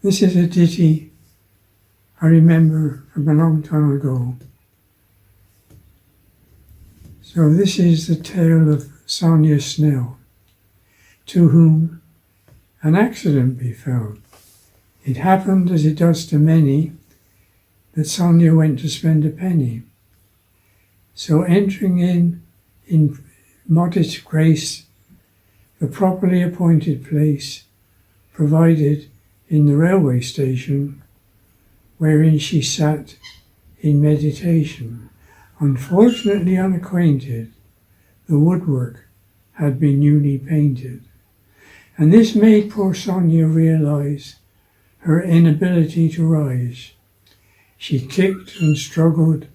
This is a ditty I remember from a long time ago. So this is the tale of Sonia Snell, to whom an accident befell. It happened, as it does to many, that Sonia went to spend a penny. So entering in modest grace, the properly appointed place provided in the railway station, wherein she sat in meditation. Unfortunately unacquainted, the woodwork had been newly painted, and this made poor Sonia realize her inability to rise. She kicked and struggled,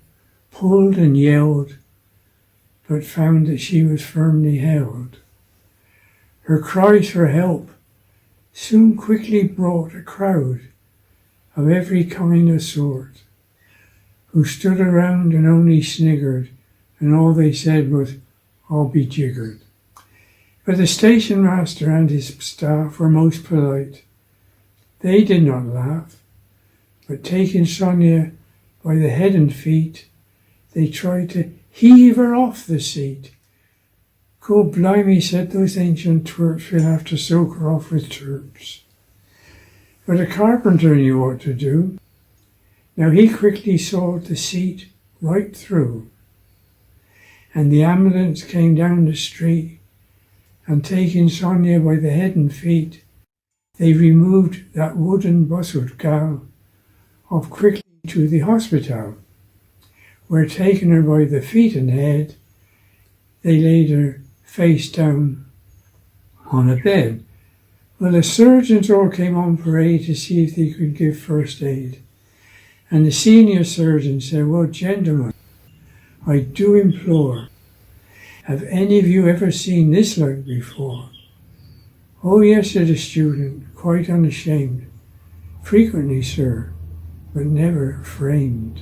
pulled and yelled, but found that she was firmly held. Her cries for help soon quickly brought a crowd of every kind of sort, who stood around and only sniggered, and all they said was, "I'll be jiggered." But the station master and his staff were most polite. They did not laugh, but taking Sonia by the head and feet, they tried to heave her off the seat. "God blimey," said those ancient twerps, "we'll have to soak her off with turps." But a carpenter knew what to do. Now he quickly sawed the seat right through, and the ambulance came down the street, and taking Sonia by the head and feet, they removed that wooden bustled gal off quickly to the hospital, where taking her by the feet and head, they laid her face down on a bed. Well, the surgeons all came on parade to see if they could give first aid. And the senior surgeon said, "Well, gentlemen, I do implore, have any of you ever seen this like before?" "Oh yes," said the student, quite unashamed. "Frequently, sir, but never framed."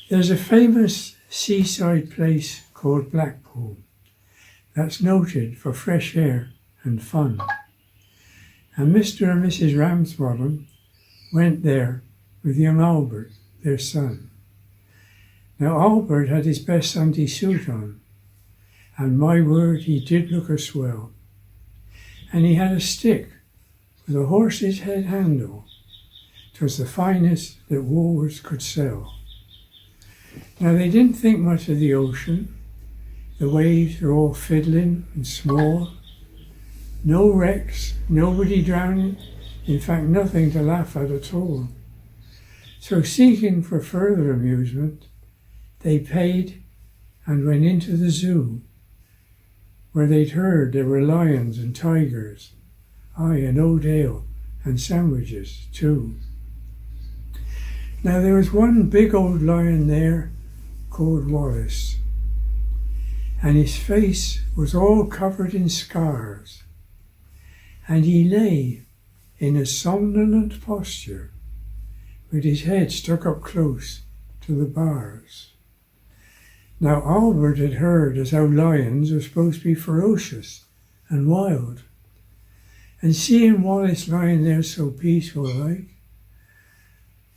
There's a famous seaside place called Blackpool that's noted for fresh air and fun. And Mr. and Mrs. Ramsbottom went there with young Albert, their son. Now Albert had his best Sunday suit on, and my word, he did look a swell. And he had a stick with a horse's head handle. 'Twas the finest that Woolworths could sell. Now they didn't think much of the ocean. The waves were all fiddling and small. No wrecks, nobody drowning, in fact nothing to laugh at all. So seeking for further amusement, they paid and went into the zoo, where they'd heard there were lions and tigers, aye, and old ale and sandwiches too. Now there was one big old lion there called Wallace, and his face was all covered in scars, and he lay in a somnolent posture with his head stuck up close to the bars. Now Albert had heard as how lions are supposed to be ferocious and wild, and seeing Wallace lying there so peaceful like,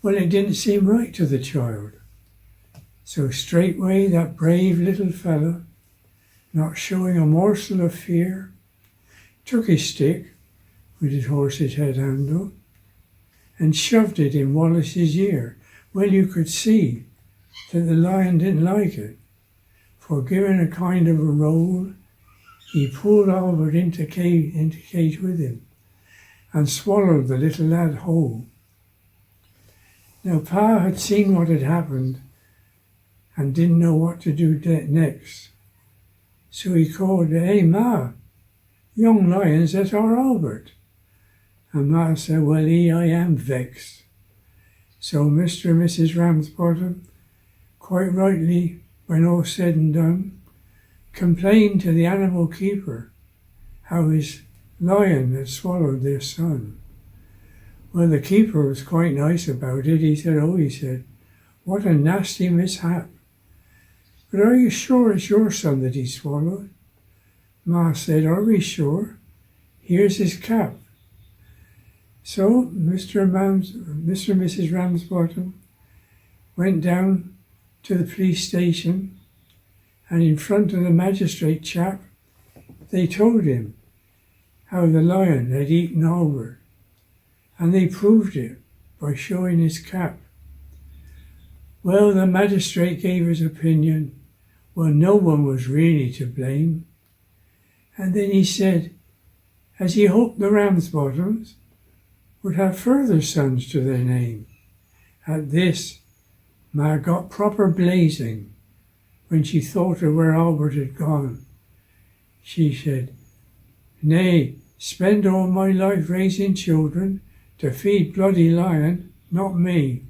well, it didn't seem right to the child. So straightway that brave little fellow, not showing a morsel of fear, took his stick with his horse's head handle and shoved it in Wallace's ear. Well, you could see that the lion didn't like it, for giving a kind of a roll, he pulled Albert into cage with him and swallowed the little lad whole. Now Pa had seen what had happened and didn't know what to do next. So he called, "Hey Ma, young lions, that's our Albert." And Ma said, "Well, I am vexed." So Mr. and Mrs. Ramsbottom, quite rightly, when all said and done, complained to the animal keeper how his lion had swallowed their son. Well, the keeper was quite nice about it. He said, he said, "What a nasty mishap. But are you sure it's your son that he swallowed? Ma said, are we sure? Here's his cap. So Mr. and Mrs. Ramsbottom went down to the police station, and in front of the magistrate chap, they told him how the lion had eaten Albert, and they proved it by showing his cap. Well, the magistrate gave his opinion. Well, no one was really to blame. And then he said, as he hoped the Ramsbottoms would have further sons to their name. At this, Ma got proper blazing when she thought of where Albert had gone. She said, nay, spend all my life raising children to feed bloody lion, not me.